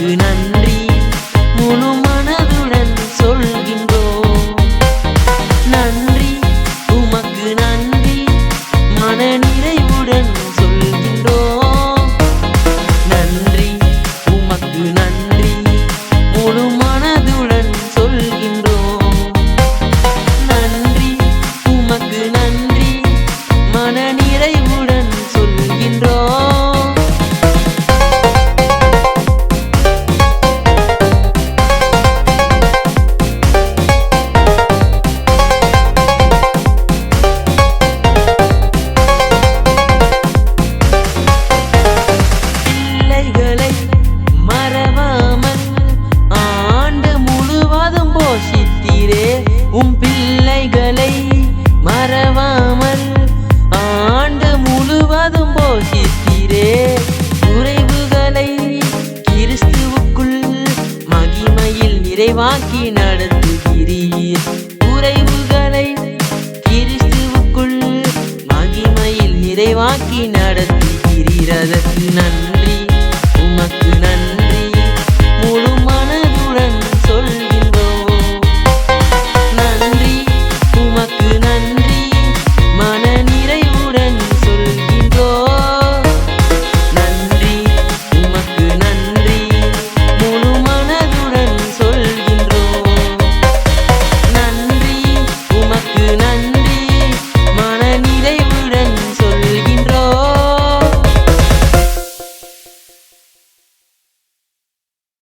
உமக்கு நன்றி முழு மனதுடன் சொல்கின்றோம். நன்றி உமக்கு நன்றி மன நிறைவுடன் சொல்கின்றோம். நன்றி உமக்கு நன்றி முழு மனதுடன் சொல்கின்றோம். நன்றி உமக்கு நன்றி மன நிறைவுடன் சொல்கின்றோம். பிள்ளைகளை மறவாமல் ஆண்டு முழுவதும் போஷித்தீரே. உம் பிள்ளைகளை மறவாமல் ஆண்டு முழுவதும் போஷித்தீரே. குறைவுகளை கிறிஸ்துவுக்குள் மகிமையில் நிறைவாக்கி நடத்துகிறீர். குறைவுகளை கிறிஸ்துவுக்குள் மகிமையில் நிறைவாக்கி நடத்துகிறீர். அதற்கு நன்றி